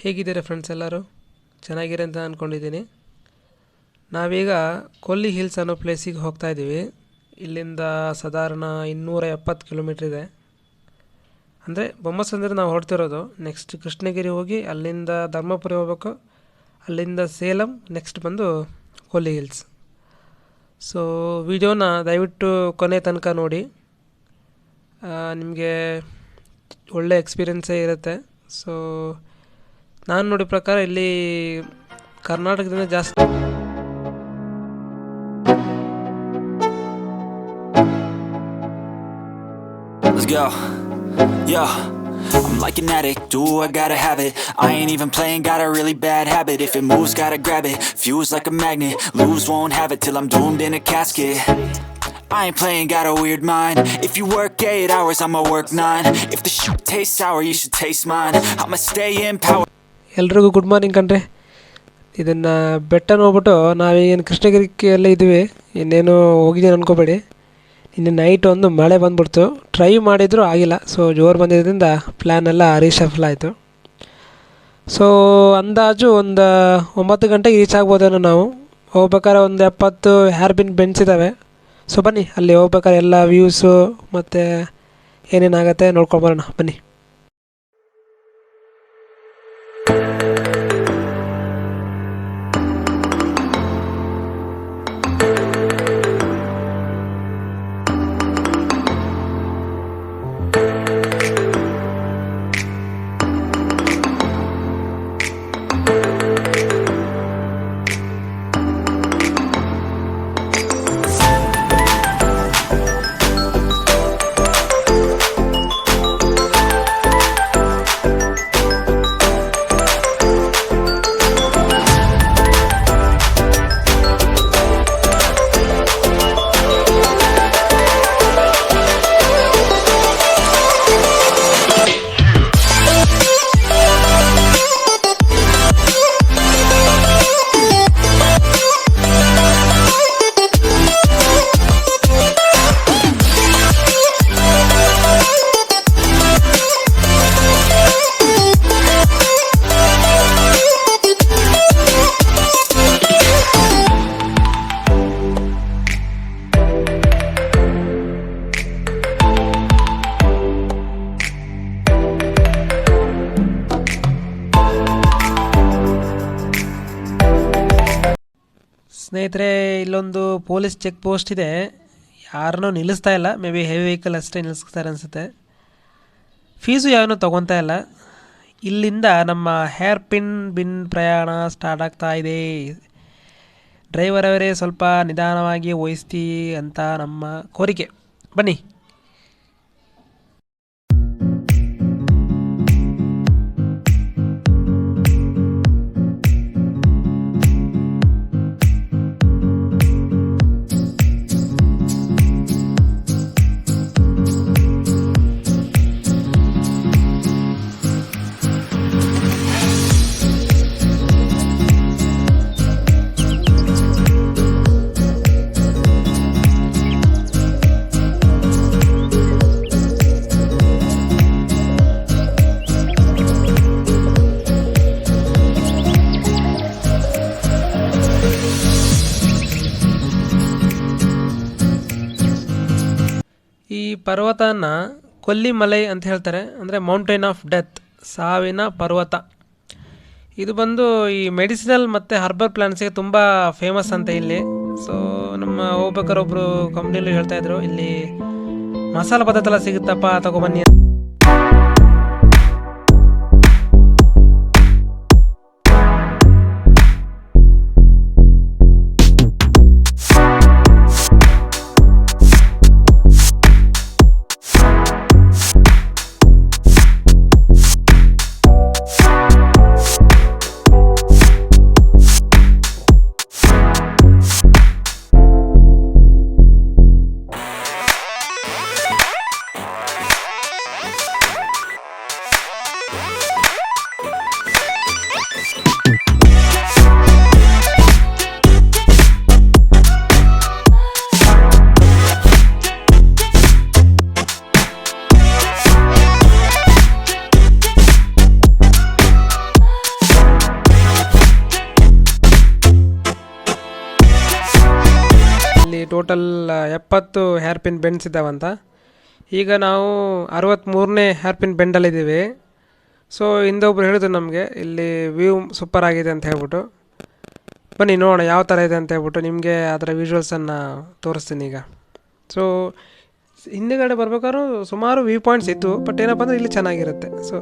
ಹೇಗಿದ್ದೀರಾ ಫ್ರೆಂಡ್ಸ್ ಎಲ್ಲರೂ ಚೆನ್ನಾಗಿರಿ ಅಂತ ಅಂದ್ಕೊಂಡಿದ್ದೀನಿ. ನಾವೀಗ ಕೊಲ್ಲಿ ಹಿಲ್ಸ್ ಅನ್ನೋ ಪ್ಲೇಸಿಗೆ ಹೋಗ್ತಾ ಇದ್ದೀವಿ. ಇಲ್ಲಿಂದ ಸಾಧಾರಣ 270 ಕಿಲೋಮೀಟ್ರ್ ಇದೆ. ಅಂದರೆ ಬೊಮ್ಮಸಂದ್ರ ನಾವು ಹೊರಡ್ತಿರೋದು. ನೆಕ್ಸ್ಟ್ ಕೃಷ್ಣಗಿರಿ ಹೋಗಿ ಅಲ್ಲಿಂದ ಧರ್ಮಪುರಿ ಹೋಗ್ಬೇಕು, ಅಲ್ಲಿಂದ ಸೇಲಂ, ನೆಕ್ಸ್ಟ್ ಬಂದು ಕೊಲ್ಲಿ ಹಿಲ್ಸ್. ಸೊ ವಿಡಿಯೋನ ದಯವಿಟ್ಟು ಕೊನೆ ತನಕ ನೋಡಿ, ನಿಮಗೆ ಒಳ್ಳೆ ಎಕ್ಸ್ಪೀರಿಯೆನ್ಸೇ ಇರುತ್ತೆ. ಸೊ ನಾನು ನೋಡಿ ಪ್ರಕಾರ ಇಲ್ಲಿ ಕರ್ನಾಟಕದಿಂದ ಜಾಸ್ತಿ Let's go. Yo, I'm like an addict, do I gotta have it. I ain't even playing, got a really bad habit. If it moves, gotta grab it, fuse like a magnet. Lose, won't have it till I'm doomed in a casket. I ain't playing, got a weird mind. If you work 8 hours, I'ma work 9. If the shit tastes sour, you should taste mine. I'ma stay in power. ಎಲ್ರಿಗೂ good morning ಕಣ್ರಿ. ಇದನ್ನು ಬೆಟ್ಟ ನೋಡ್ಬಿಟ್ಟು ನಾವೇನು ಕೃಷ್ಣಗಿರಿಕ್ಕೆ ಎಲ್ಲ ಇದ್ದೀವಿ, ಇನ್ನೇನು ಹೋಗಿದ್ದೀನಿ ಅನ್ಕೋಬೇಡಿ. ಇನ್ನು ನೈಟ್ ಒಂದು ಮಳೆ ಬಂದ್ಬಿಡ್ತು, ಟ್ರೈ ಮಾಡಿದರೂ ಆಗಿಲ್ಲ. ಸೊ ಜೋರು ಬಂದಿದ್ದರಿಂದ ಪ್ಲ್ಯಾನ್ ಎಲ್ಲ ರೀಶಫಲ್ ಆಯಿತು. ಸೊ ಅಂದಾಜು ಒಂದು 9 ಗಂಟೆಗೆ ರೀಚ್ ಆಗ್ಬೋದೇನೋ. ನಾವು ಹೋಗ್ಬೇಕಾದ್ರೆ ಒಂದು 70 ಹೇರ್ ಪಿನ್ ಬೆಂಡ್ಸ್ ಇದ್ದಾವೆ. ಸೊ ಬನ್ನಿ, ಅಲ್ಲಿ ಹೋಗ್ಬೇಕಾದ್ರೆ ಎಲ್ಲ ವ್ಯೂಸು ಮತ್ತು ಏನೇನಾಗುತ್ತೆ ನೋಡ್ಕೊಂಬರೋಣ ಬನ್ನಿ. ಸ್ನೇಹಿತರೆ, ಇಲ್ಲೊಂದು ಪೊಲೀಸ್ ಚೆಕ್ ಪೋಸ್ಟ್ ಇದೆ. ಯಾರನ್ನೂ ನಿಲ್ಲಿಸ್ತಾ ಇಲ್ಲ, ಮೇ ಬಿ ಹೆವಿ ವೆಹಿಕಲ್ ಅಷ್ಟೇ ನಿಲ್ಲಿಸ್ತಾರೆ ಅನಿಸುತ್ತೆ. ಫೀಸು ಯಾವನೂ ತೊಗೊತಾ ಇಲ್ಲ. ಇಲ್ಲಿಂದ ನಮ್ಮ ಹೇರ್ ಬಿನ್ ಪ್ರಯಾಣ ಸ್ಟಾರ್ಟ್ ಆಗ್ತಾ ಇದೆ. ಡ್ರೈವರ್ ಅವರೇ ಸ್ವಲ್ಪ ನಿಧಾನವಾಗಿ ವಹಿಸ್ತಿ ಅಂತ ನಮ್ಮ ಕೋರಿಕೆ. ಬನ್ನಿ. ಈ ಪರ್ವತನ ಕೊಲ್ಲಿಮಲೈ ಅಂತ ಹೇಳ್ತಾರೆ, ಅಂದರೆ ಮೌಂಟೇನ್ ಆಫ್ ಡೆತ್, ಸಾವಿನ ಪರ್ವತ. ಇದು ಬಂದು ಈ ಮೆಡಿಸಿನಲ್ ಮತ್ತು ಹರ್ಬಲ್ ಪ್ಲಾಂಟ್ಸ್ಗೆ ತುಂಬ ಫೇಮಸ್ ಅಂತ ಇಲ್ಲಿ. ಸೊ ನಮ್ಮ ಹೋಗ್ಬೇಕಾದ್ರೆ ಒಬ್ಬರು ಕಂಪ್ನಿಲಿ ಹೇಳ್ತಾಯಿದ್ರು, ಇಲ್ಲಿ ಮಸಾಲ ಪದಾರ್ಥ ಎಲ್ಲ ಸಿಗುತ್ತಪ್ಪ, ತಗೊಬನ್ನಿ. ಟೋಟಲ್ 70 ಹೇರ್ ಪಿನ್ ಬೆಂಡ್ಸ್ ಇದ್ದಾವಂತ. ಈಗ ನಾವು 63ನೇ ಹೇರ್ ಪಿನ್ ಬೆಂಡಲ್ಲಿದ್ದೀವಿ. ಸೊ ಹಿಂದೊಬ್ರು ಹೇಳಿದ್ರು ನಮಗೆ ಇಲ್ಲಿ ವ್ಯೂ ಸೂಪರ್ ಆಗಿದೆ ಅಂತ ಹೇಳ್ಬಿಟ್ಟು. ಬನ್ನಿ ನೋಡೋಣ ಯಾವ ಥರ ಇದೆ ಅಂತ ಹೇಳ್ಬಿಟ್ಟು ನಿಮಗೆ ಅದರ ವಿಜುವಲ್ಸನ್ನು ತೋರಿಸ್ತೀನಿ ಈಗ. ಸೊ ಹಿಂದೆಗಡೆ ಬರ್ಬೇಕಾದ್ರೂ ಸುಮಾರು ವ್ಯೂ ಪಾಯಿಂಟ್ಸ್ ಇತ್ತು, ಬಟ್ ಏನಪ್ಪ ಅಂದರೆ ಇಲ್ಲಿ ಚೆನ್ನಾಗಿರುತ್ತೆ. ಸೊ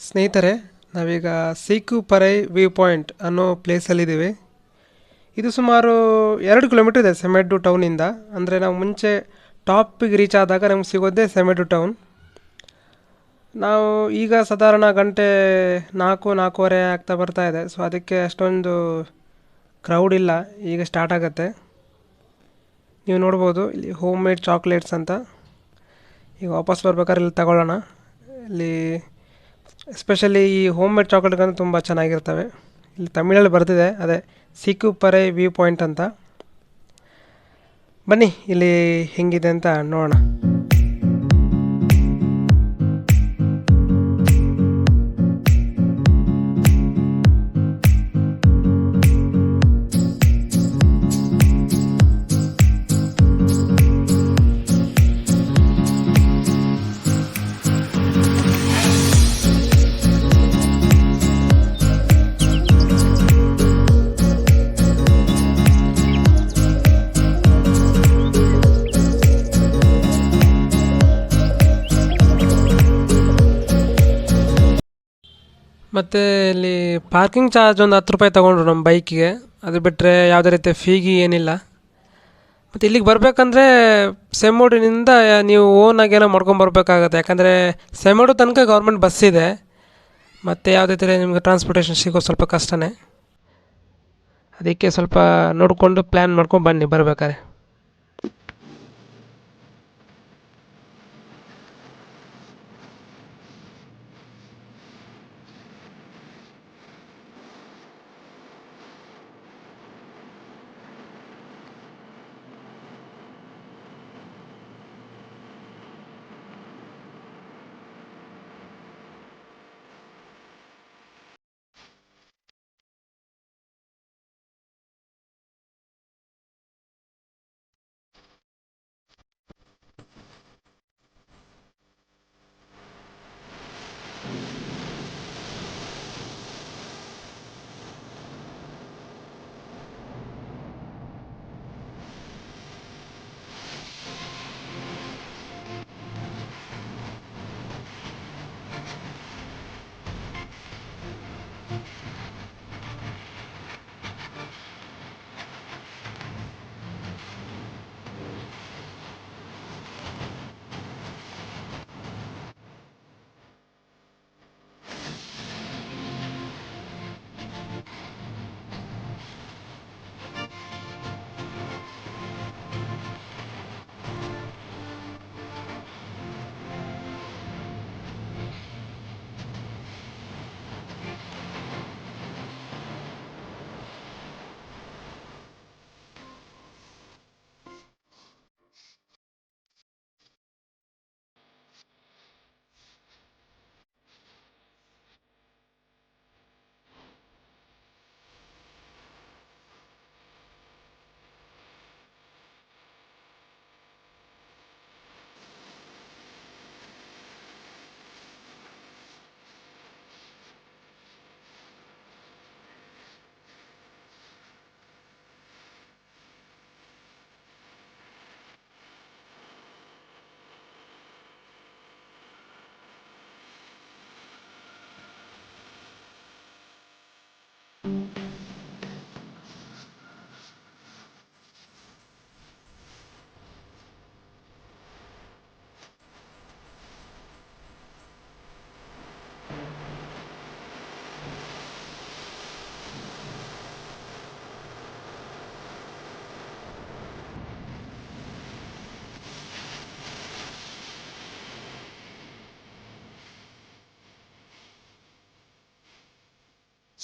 ಸ್ನೇಹಿತರೆ, ನಾವೀಗ ಸೀಕುಪರೈ ವ್ಯೂ ಪಾಯಿಂಟ್ ಅನ್ನೋ ಪ್ಲೇಸಲ್ಲಿದ್ದೀವಿ. ಇದು ಸುಮಾರು 2 ಕಿಲೋಮೀಟರ್ ಇದೆ ಸೆಮೆಡು ಟೌನಿಂದ. ಅಂದರೆ ನಾವು ಮುಂಚೆ ಟಾಪಿಗೆ ರೀಚ್ ಆದಾಗ ನಮ್ಗೆ ಸಿಗೋದೇ ಸೆಮೆಡು ಟೌನ್. ನಾವು ಈಗ ಸಾಧಾರಣ ಗಂಟೆ 4-4:15 ಆಗ್ತಾ ಬರ್ತಾ ಇದೆ. ಸೊ ಅದಕ್ಕೆ ಅಷ್ಟೊಂದು ಕ್ರೌಡ್ ಇಲ್ಲ, ಈಗ ಸ್ಟಾರ್ಟ್ ಆಗುತ್ತೆ. ನೀವು ನೋಡ್ಬೋದು ಇಲ್ಲಿ ಹೋಮ್ ಮೇಡ್ ಚಾಕ್ಲೇಟ್ಸ್ ಅಂತ. ಈಗ ವಾಪಸ್ ಬರ್ಬೇಕಾದ್ರೆ ಇಲ್ಲಿ ತಗೊಳ್ಳೋಣ. ಇಲ್ಲಿ ಎಸ್ಪೆಷಲಿ ಈ ಹೋಮ್ ಮೇಡ್ ಚಾಕ್ಲೇಟ್ಗಳು ತುಂಬ ಚೆನ್ನಾಗಿರ್ತವೆ. ಇಲ್ಲಿ ತಮಿಳಲ್ಲಿ ಬರ್ತಿದೆ, ಅದೇ ಸೀಕುಪರೈ ವ್ಯೂ ಪಾಯಿಂಟ್ ಅಂತ. ಬನ್ನಿ ಇಲ್ಲಿ ಹೆಂಗಿದೆ ಅಂತ ನೋಡೋಣ. ಮತ್ತು ಇಲ್ಲಿ ಪಾರ್ಕಿಂಗ್ ಚಾರ್ಜ್ ಒಂದು 10 ರೂಪಾಯಿ ತೊಗೊಂಡ್ರು ನಮ್ಮ ಬೈಕಿಗೆ. ಅದು ಬಿಟ್ಟರೆ ಯಾವುದೇ ರೀತಿಯ ಫೀಗಿ ಏನಿಲ್ಲ. ಮತ್ತು ಇಲ್ಲಿಗೆ ಬರಬೇಕಂದ್ರೆ ಸೆಮ್ಮೋಡಿನಿಂದ ನೀವು ಓನಾಗಿ ಏನೋ ಮಾಡ್ಕೊಂಬರ್ಬೇಕಾಗತ್ತೆ. ಯಾಕಂದರೆ ಸೆಮ್ಮೋಡು ತನಕ ಗೌರ್ಮೆಂಟ್ ಬಸ್ ಇದೆ. ಮತ್ತು ಯಾವುದೇ ಥರ ನಿಮಗೆ ಟ್ರಾನ್ಸ್ಪೋರ್ಟೇಷನ್ ಸಿಗೋದು ಸ್ವಲ್ಪ ಕಷ್ಟನೇ. ಅದಕ್ಕೆ ಸ್ವಲ್ಪ ನೋಡಿಕೊಂಡು ಪ್ಲ್ಯಾನ್ ಮಾಡ್ಕೊಂಡು ಬನ್ನಿ ಬರಬೇಕಾದ್ರೆ.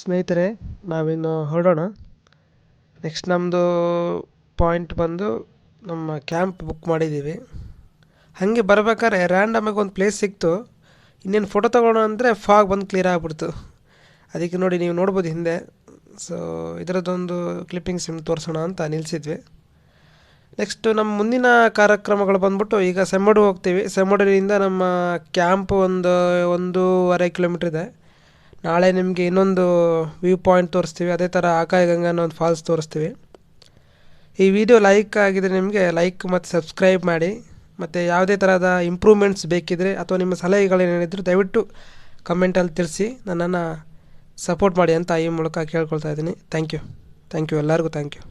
ಸ್ನೇಹಿತರೆ, ನಾವಿನ್ನು ಹೊರಡೋಣ. ನೆಕ್ಸ್ಟ್ ನಮ್ಮದು ಪಾಯಿಂಟ್ ಬಂದು ನಮ್ಮ ಕ್ಯಾಂಪ್ ಬುಕ್ ಮಾಡಿದ್ದೀವಿ. ಹಾಗೆ ಬರ್ಬೇಕಾದ್ರೆ ರ್ಯಾಂಡಮಾಗಿ ಒಂದು ಪ್ಲೇಸ್ ಸಿಕ್ತು. ಇನ್ನೇನು ಫೋಟೋ ತೊಗೊಳ್ಳೋಣ ಅಂದರೆ ಫಾಗ್ ಬಂದು ಕ್ಲಿಯರ್ ಆಗಿಬಿಡ್ತು. ಅದಕ್ಕೆ ನೋಡಿ, ನೀವು ನೋಡ್ಬೋದು ಹಿಂದೆ. ಸೊ ಇದರದ್ದೊಂದು ಕ್ಲಿಪ್ಪಿಂಗ್ಸ್ ನಿಮ್ಗೆ ತೋರಿಸೋಣ ಅಂತ ನಿಲ್ಲಿಸಿದ್ವಿ. ನೆಕ್ಸ್ಟು ನಮ್ಮ ಮುಂದಿನ ಕಾರ್ಯಕ್ರಮಗಳು ಬಂದ್ಬಿಟ್ಟು, ಈಗ ಸೆಮ್ಮಡು ಹೋಗ್ತೀವಿ. ಸೆಮ್ಮಡಿನಿಂದ ನಮ್ಮ ಕ್ಯಾಂಪ್ 1.5 ಕಿಲೋಮೀಟ್ರ್ ಇದೆ. ನಾಳೆ ನಿಮಗೆ ಇನ್ನೊಂದು ವ್ಯೂ ಪಾಯಿಂಟ್ ತೋರಿಸ್ತೀವಿ. ಅದೇ ಥರ ಆಕಾಯಗಂಗಾ ಅನ್ನೋ ಒಂದು ಫಾಲ್ಸ್ ತೋರಿಸ್ತೀವಿ. ಈ ವಿಡಿಯೋ ಲೈಕ್ ಆಗಿದರೆ ನಿಮಗೆ ಲೈಕ್ ಮತ್ತು ಸಬ್ಸ್ಕ್ರೈಬ್ ಮಾಡಿ. ಮತ್ತು ಯಾವುದೇ ಥರದ ಇಂಪ್ರೂವ್ಮೆಂಟ್ಸ್ ಬೇಕಿದ್ದರೆ ಅಥವಾ ನಿಮ್ಮ ಸಲಹೆಗಳೇನಿದ್ರು ದಯವಿಟ್ಟು ಕಮೆಂಟಲ್ಲಿ ತಿಳಿಸಿ, ನನ್ನನ್ನು ಸಪೋರ್ಟ್ ಮಾಡಿ ಅಂತ ಈ ಮೂಲಕ ಕೇಳ್ಕೊಳ್ತಾ ಇದ್ದೀನಿ. ಥ್ಯಾಂಕ್ ಯು ಎಲ್ಲರಿಗೂ ಥ್ಯಾಂಕ್ ಯು.